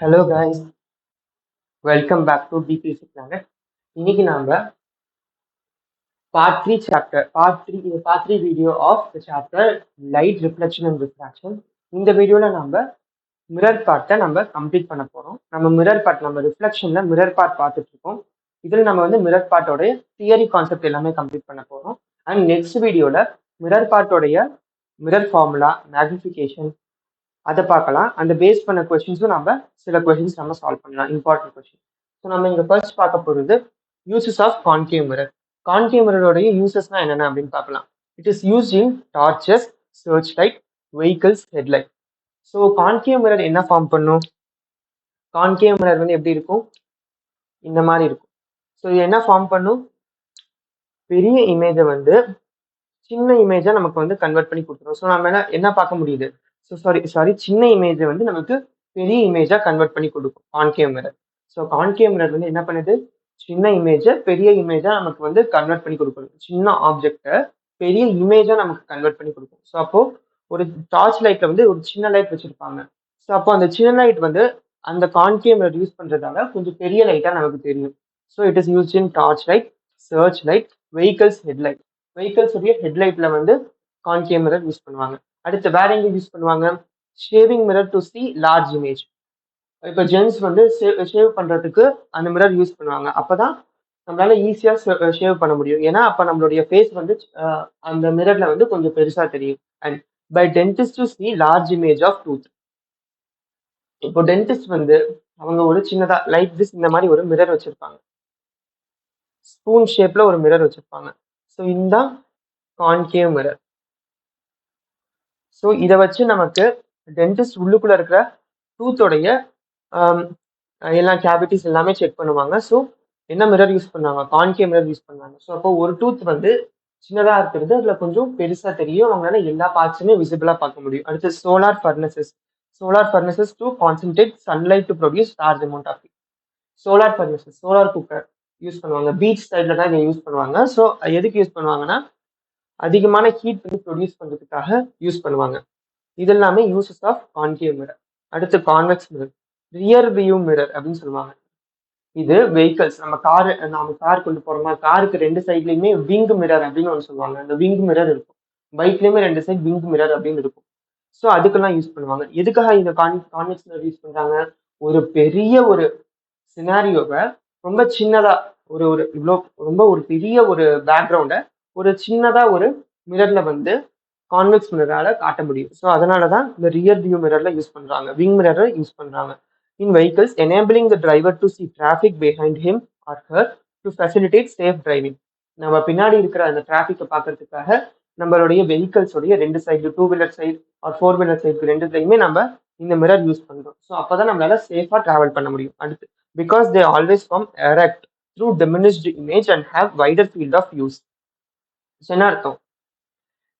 Hello guys, welcome back to BPC Planet. இன்னைக்கு நாம part 3 video of the chapter Light Reflection and Refraction. இந்த வீடியோல நம்ம mirror பார்ட்டை நம்ம கம்ப்ளீட் பண்ண போறோம். நம்ம ரிஃப்ளெக்ஷன்ல மிரர் பார்ட் பார்த்துட்டு இருக்கோம். இதில் நம்ம வந்து மிரர் பார்ட்டோடைய தியரி கான்செப்ட் எல்லாமே கம்ப்ளீட் பண்ண போறோம். அண்ட் நெக்ஸ்ட் வீடியோல மிரர் பார்ட்டோடைய மிரர் ஃபார்முலா, மேக்னிஃபிகேஷன் அதை பார்க்கலாம். அந்த பேஸ் பண்ண கொஸ்டின்ஸும் நம்ம சில கொஸ்டின்ஸ் நம்ம சால்வ் பண்ணலாம், இம்பார்ட்டன்ட் கொஸ்டின். ஸோ நம்ம இங்கே ஃபர்ஸ்ட் பார்க்க போகிறது uses of concave mirror. Concave மிரரோடைய யூசஸ்னா என்னென்ன அப்படின்னு பார்க்கலாம். It is used in torches, search light, vehicles, headlight. So concave mirror என்ன ஃபார்ம் பண்ணும்? கான்கேவ் மிரர் வந்து எப்படி இருக்கும்? இந்த மாதிரி இருக்கும். ஸோ இது என்ன ஃபார்ம் பண்ணும்? பெரிய இமேஜை வந்து சின்ன இமேஜை நமக்கு வந்து கன்வெர்ட் பண்ணி கொடுத்துரும். ஸோ நம்ம என்ன பார்க்க முடியுது? சின்ன இமேஜை வந்து நமக்கு பெரிய இமேஜா கன்வெர்ட் பண்ணி கொடுக்கும் concave mirror. So concave mirror வந்து என்ன பண்ணுது? சின்ன இமேஜை பெரிய இமேஜா நமக்கு வந்து கன்வெர்ட் பண்ணி கொடுக்கணும். சின்ன ஆப்ஜெக்டை பெரிய இமேஜா நமக்கு கன்வெர்ட் பண்ணி கொடுக்கும். ஸோ அப்போ ஒரு டார்ச் லைட்ல வந்து ஒரு சின்ன லைட் வச்சிருப்பாங்க. ஸோ அப்போ அந்த சின்ன லைட் வந்து அந்த கான்கேவ் மிரர் யூஸ் பண்றதால கொஞ்சம் பெரிய லைட்டா நமக்கு தெரியும். So it is used in torch light, search light, vehicles, headlight. Vehicles உடைய ஹெட்லைட்ல வந்து கான்கேவ் மிரர் யூஸ் பண்ணுவாங்க. அடுத்து வேற எங்க யூஸ் பண்ணுவாங்க? Shaving mirror to see large image. இப்போ ஜென்ஸ் வந்து ஷேவ் பண்றதுக்கு அந்த மிரர் யூஸ் பண்ணுவாங்க. அப்பதான் நம்மளால ஈஸியா ஷேவ் பண்ண முடியும். ஏன்னா அப்ப நம்மளுடைய ஃபேஸ் வந்து அந்த மிரர்ல வந்து கொஞ்சம் பெருசா தெரியும். And by dentist to see large image of tooth. இப்போ டென்டிஸ்ட் வந்து அவங்க ஒரு சின்னதா லைக் திஸ் இந்த மாதிரி ஒரு மிரர் வச்சிருப்பாங்க. ஸ்பூன் ஷேப்ல ஒரு மிரர் வச்சிருப்பாங்க. ஸோ இந்த கான்கேவ் மிரர். ஸோ இதை வச்சு நமக்கு டென்டிஸ்ட் உள்ளுக்குள்ள இருக்கிற டூத்தோடைய எல்லா கேவிட்டிஸ் எல்லாமே செக் பண்ணுவாங்க. ஸோ என்ன மிரர் யூஸ் பண்ணுவாங்க? கான்கேவ் மிரர் யூஸ் பண்ணுவாங்க. ஸோ அப்போ ஒரு டூத் வந்து சின்னதா இருக்கிறது அதுல கொஞ்சம் பெருசா தெரியும். அவங்களால எல்லா பார்ட்ஸுமே விசிபிளா பார்க்க முடியும். அடுத்து solar furnaces to concentrate sunlight to produce large amount of heat. Solar cooker use பண்ணுவாங்க. பீச் சைட்ல தான் இதை யூஸ் பண்ணுவாங்க. ஸோ எதுக்கு யூஸ் பண்ணுவாங்கன்னா அதிகமான ஹீட் வந்து ப்ரொடியூஸ் பண்றதுக்காக யூஸ் பண்ணுவாங்க. இது எல்லாமே யூசஸ் ஆஃப் கான்கேவ் மிரர். அடுத்து convex mirror, rear view mirror அப்படின்னு சொல்லுவாங்க. இது வெஹிக்கிள்ஸ், நம்ம கார் கொண்டு போறோமா, காருக்கு ரெண்டு சைட்லயுமே விங் மிரர் அப்படின்னு ஒன்று சொல்லுவாங்க. அந்த விங் மிரர் இருக்கும். பைக்லயுமே ரெண்டு சைட் விங் மிரர் அப்படின்னு இருக்கும். ஸோ அதுக்கெல்லாம் யூஸ் பண்ணுவாங்க. எதுக்காக இந்த கான்வெக்ஸ் மிரர் யூஸ் பண்றாங்க? ஒரு பெரிய ஒரு சினாரியோவை ரொம்ப சின்னதா ஒரு இவ்வளோ ரொம்ப ஒரு பெரிய ஒரு பேக்ரவுண்டை ஒரு சின்னதா ஒரு மிரர்ல வந்து கான்வெக்ஸ் மிரரால காட்ட முடியும். ஸோ அதனாலதான் இந்த ரியர் வியூ மிரர்ல யூஸ் பண்றாங்க, விங் மிரரை யூஸ் பண்றாங்க. இன் vehicles, enabling the driver to see traffic behind him or her to facilitate safe driving. நம்ம பின்னாடி இருக்கிற அந்த டிராஃபிக்கை பார்க்கறதுக்காக நம்மளுடைய வெஹிக்கிள்ஸோடைய ரெண்டு side, 2 wheeler side or 4 wheeler side ரெண்டுலையுமே நம்ம இந்த மிரர் யூஸ் பண்றோம். ஸோ அப்பதான் நம்மளால சேஃபா டிராவல் பண்ண முடியும். அடுத்து because they always form erect through diminished image and have wider field of use. என்ன அர்த்தம்?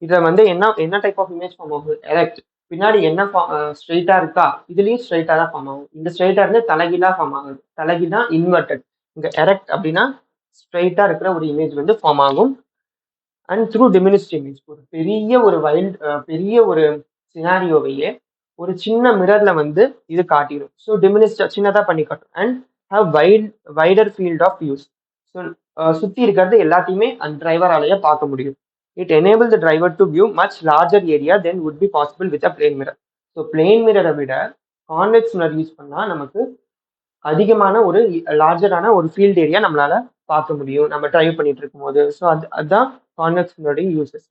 இதை வந்து என்ன டைப் ஆஃப் இமேஜ் ஃபார்ம் ஆகும்? எரெக்ட். பின்னாடி என்ன ஸ்ட்ரெயிட்டா இருக்கா, இதுலயும் ஸ்ட்ரெயிட்டா தான் ஃபார்ம் ஆகும். இந்த ஸ்ட்ரெயிட்டா இருந்து தலைகீழா ஃபார்ம் ஆகுது. தலைகீழா இன்வெர்டட். இங்க எரெக்ட் அப்படின்னா ஸ்ட்ரெயிட்டா இருக்கிற ஒரு இமேஜ் வந்து ஃபார்ம் ஆகும். அண்ட் த்ரூ டிமினிஸ்ட் இமேஜ், ஒரு பெரிய ஒரு சினாரியோவையே ஒரு சின்ன மிரர்ல வந்து இது காட்டிடும். ஸோ டிமினிஸ்ட் சின்னதா பண்ணி காட்டும். And have wider field of view. So சுத்தி இருக்கிறது எல்லாத்தையுமே அந்த டிரைவராலேயே பார்க்க முடியும். It enables the driver to view much larger area than would be possible with a plane mirror. So plane mirror விட கான்வெக்ஸ் மிரர் யூஸ் பண்ணா நமக்கு அதிகமான ஒரு லார்ஜரான ஒரு ஃபீல்ட் ஏரியா நம்மளால பார்க்க முடியும் நம்ம டிரைவ் பண்ணிட்டு இருக்கும் போது. ஸோ அதுதான் கான்வெக்ஸ் மிரருடைய யூசஸ்.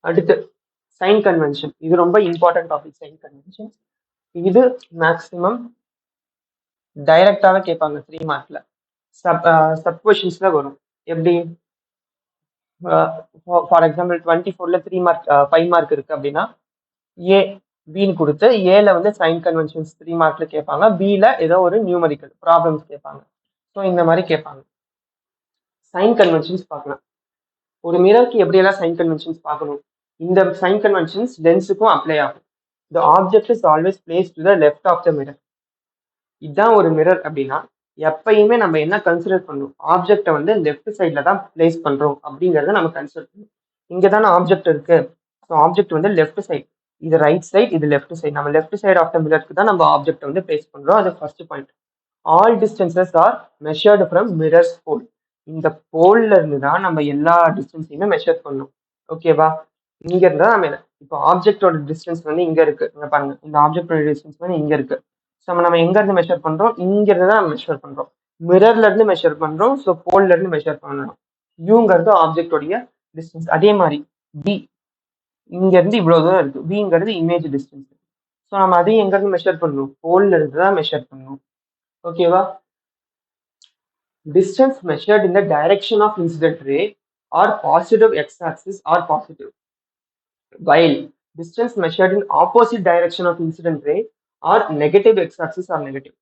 அடுத்து சைன் கன்வென்ஷன். இது ரொம்ப இம்பார்ட்டன்ட் டாபிக். சைன் கன்வென்ஷன் இது மேக்சிமம் டைரக்டாவே கேட்பாங்க 3 மார்க்ல. சப் கொஸ்டின்ஸ்ல வரும். எப்படி? ஃபார் எக்ஸாம்பிள் 24ல 3 மார்க் 5 மார்க் இருக்கு அப்படின்னா ஏ பின்னு கொடுத்து ஏல வந்து சைன் கன்வென்ஷன்ஸ் 3 மார்க்ல கேட்பாங்க. பில ஏதோ ஒரு நியூமரிக்கல் ப்ராப்ளம்ஸ் கேட்பாங்க. ஸோ இந்த மாதிரி கேட்பாங்க. சைன் கன்வென்ஷன்ஸ் பார்க்கலாம். ஒரு மிரருக்கு எப்படியெல்லாம் சைன் கன்வென்ஷன்ஸ் பார்க்கணும்? இந்த சைன் கன்வென்ஷன்ஸ் லென்ஸுக்கும் அப்ளை ஆகும். The object is always placed to the left of the mirror. இதுதான் ஒரு மிரர் அப்படின்னா எப்பயுமே நம்ம என்ன கன்சிடர் பண்ணணும்? ஆப்ஜெக்டை வந்து லெஃப்ட் சைட்ல தான் பிளேஸ் பண்றோம் அப்படிங்கிறத நம்ம கன்சிடர் பண்ணணும். இங்க தானே ஆப்ஜெக்ட் இருக்கு. ஸோ ஆப்ஜெக்ட் வந்து லெஃப்ட் சைட். இது ரைட் சைட், இது லெஃப்ட் சைடு. நம்ம லெஃப்ட் சைடு ஆஃப் த மிரருக்கு தான் நம்ம ஆப்ஜெக்ட் வந்து பிளேஸ் பண்றோம். அது first point. All distances are measured from mirrors pole. இந்த போல்ல இருந்து தான் நம்ம எல்லா டிஸ்டன்ஸையுமே மெஷர் பண்ணணும். ஓகேவா? இங்க இருந்தா நம்ம இப்போ ஆப்ஜெக்டோட டிஸ்டன்ஸ் வந்து இங்க இருக்கு. இங்க பாருங்க, இந்த ஆப்ஜெக்டோட டிஸ்டன்ஸ் வந்து இங்க இருக்கு. ஸோ நம்ம எங்க இருந்து மெஷர் பண்றோம்? இங்க இருந்து தான் நம்ம மெஷர் பண்றோம். மிரர்ல இருந்து மெஷர் பண்றோம். ஸோ போல்ல இருந்து மெஷர் பண்ணணும். யூங்கிறது ஆப்ஜெக்டோடைய டிஸ்டன்ஸ். அதே மாதிரி பி இங்க இருந்து இவ்வளவு தூரம் இருக்கு. பிங்கிறது இமேஜ் டிஸ்டன்ஸ். ஸோ நம்ம அதையும் எங்க இருந்து மெஷர் பண்ணணும்? போல்ல இருந்து தான் மெஷர் பண்ணணும். ஓகேவா? Distance measured in the direction of incident ray or positive x-axis or positive, while distance measured in opposite direction of incident ray or negative x-axis or negative.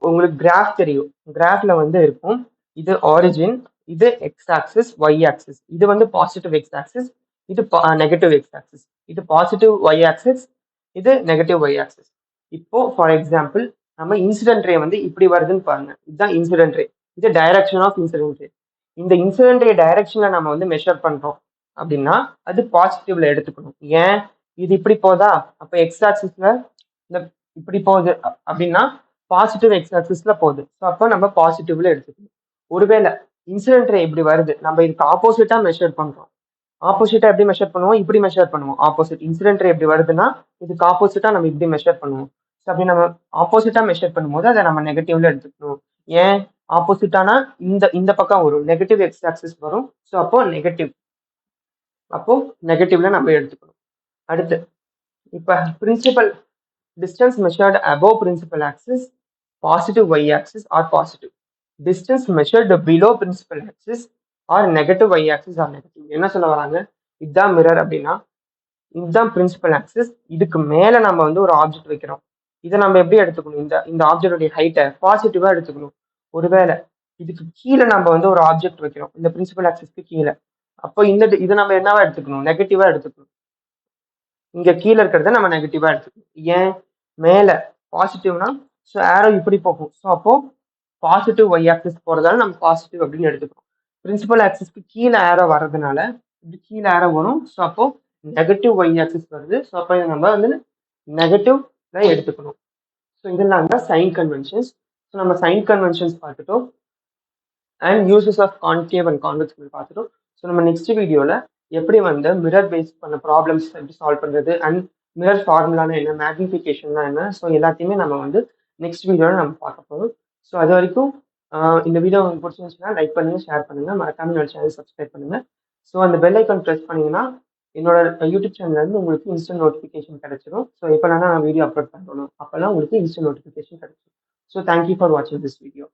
உங்களுக்கு கிராஃப் தெரியும். கிராஃப்ல வந்து இருக்கும், இது ஆரிஜின், இது எக்ஸ் ஆக்சிஸ், ஒய் ஆக்சிஸ். இது வந்து positive X axis, இது negative X axis. இது பாசிட்டிவ் ஒய் ஆக்சிஸ், இது நெகட்டிவ் ஒய் ஆக்சிஸ். இப்போ ஃபார் எக்ஸாம்பிள் நம்ம இன்சிடென்ட் ரே வந்து இப்படி வருதுன்னு பாருங்க. இதுதான் இன்சிடென்ட் ரே, இது டைரக்ஷன் ஆஃப் இன்சிடென்ட் ரே. இந்த இன்சிடென்ட் ரே டைரக்ஷன்ல நம்ம வந்து மெஷர் பண்றோம் அப்படின்னா அது பாசிட்டிவ்ல எடுத்துக்கணும். ஏன்? இது இப்படி போதா, அப்ப எக்ஸ் ஆக்சிஸ்ல இந்த இப்படி போகுது அப்படின்னா பாசிட்டிவ் எக்ஸ் ஆக்சிஸ்ல போகுது. ஸோ அப்போ நம்ம பாசிட்டிவ்ல எடுத்துக்கணும். ஒருவேளை இன்சிடென்ட் ரே இப்படி வருது, நம்ம இதுக்கு ஆப்போசிட்டா மெஷர் பண்றோம். ஆப்போசிட்டா எப்படி மெஷர் பண்ணுவோம்? இப்படி மெஷர் பண்ணுவோம். ஆப்போசிட் இன்சிடென்ட் ரே எப்படி வருதுன்னா இதுக்கு ஆப்போசிட்டா நம்ம இப்படி மெஷர் பண்ணுவோம். ஸோ அப்படி நம்ம ஆப்போசிட்டா மெஷர் பண்ணும்போது அதை நம்ம நெகட்டிவ்ல எடுத்துக்கணும். ஏன்? ஆப்போசிட்டானா இந்த பக்கம் வரும், நெகட்டிவ் எக்ஸ் ஆக்சிஸ் வரும். ஸோ அப்போ நெகட்டிவ்ல நம்ம எடுத்துக்கணும். அடுத்து இப்ப principal distance measured above principal axis, positive y axis or positive. Distance measured below principal axis or negative y axis or negative. என்ன சொல்ல வராங்க? இதுதான் மிரர் அப்படின்னா இதுதான் பிரின்சிபல் ஆக்சிஸ். இதுக்கு மேல நம்ம வந்து ஒரு ஆப்ஜெக்ட் வைக்கிறோம். இதை நம்ம எப்படி எடுத்துக்கணும்? இந்த ஆப்ஜெக்டோடைய ஹைட்டை பாசிட்டிவா எடுத்துக்கணும். ஒருவேளை இதுக்கு கீழே நம்ம வந்து ஒரு ஆப்ஜெக்ட் வைக்கிறோம், இந்த பிரின்சிபல் ஆக்சிஸ்க்கு கீழே, அப்போ இதை நம்ம என்னவா எடுத்துக்கணும்? நெகட்டிவா எடுத்துக்கணும். இங்க கீழே இருக்கிறத நம்ம நெகட்டிவா எடுத்துக்கணும். ஏன்? மேல பாசிட்டிவ்னா ஸோ ஆரோ இப்படி போகும். ஸோ அப்போ பாசிட்டிவ் ஒய் ஆக்சிஸ் போறதால நம்ம பாசிட்டிவ் அப்படின்னு எடுத்துக்கிறோம். பிரின்சிபல் ஆக்சிஸ்க்கு கீழே ஆரோ வர்றதுனால இப்படி கீழே ஆரோ வரும். ஸோ அப்போ நெகட்டிவ் ஒய் ஆக்சிஸ் வருது. ஸோ அப்போ நம்ம வந்து நெகட்டிவ்ல எடுத்துக்கணும். ஸோ இதெல்லாம் தான் சைன் கன்வென்ஷன்ஸ். ஸோ நம்ம சைன் கன்வென்ஷன்ஸ் பார்த்துட்டோம் and uses of concave and convex பார்த்துட்டோம். ஸோ நம்ம நெக்ஸ்ட் வீடியோல எப்படி வந்து மிரர் பேஸ் பண்ண ப்ராப்ளம்ஸ் எப்படி சால்வ் பண்றது அண்ட் மிரர் ஃபார்முலானா என்ன, மேக்னிஃபிகேஷன்னா என்ன, ஸோ எல்லாத்தையுமே நம்ம வந்து நெக்ஸ்ட் வீடியோவில் நம்ம பார்க்க போகிறோம். ஸோ அது வரைக்கும் இந்த வீடியோ உங்களுக்கு பிடிச்சிருந்துச்சுன்னா லைக் பண்ணுங்க, ஷேர் பண்ணுங்க, மறக்காம என்னோட சேனல் சப்ஸ்கிரைப் பண்ணுங்க. ஸோ அந்த பெல் ஐக்கான் ப்ரெஸ் பண்ணீங்கன்னா என்னோட யூடியூப் சேனல்ல இருந்து உங்களுக்கு இன்ஸ்டன்ட் நோட்டிஃபிகேஷன் கிடைச்சிடும். ஸோ எப்போ நான் வீடியோ அப்லோட் பண்ணணும் அப்போல்லாம் உங்களுக்கு இன்ஸ்டன்ட் நோட்டிஃபிகேஷன் கிடைச்சிடும். ஸோ தேங்க்யூ ஃபார் வாட்சிங் திஸ் வீடியோ.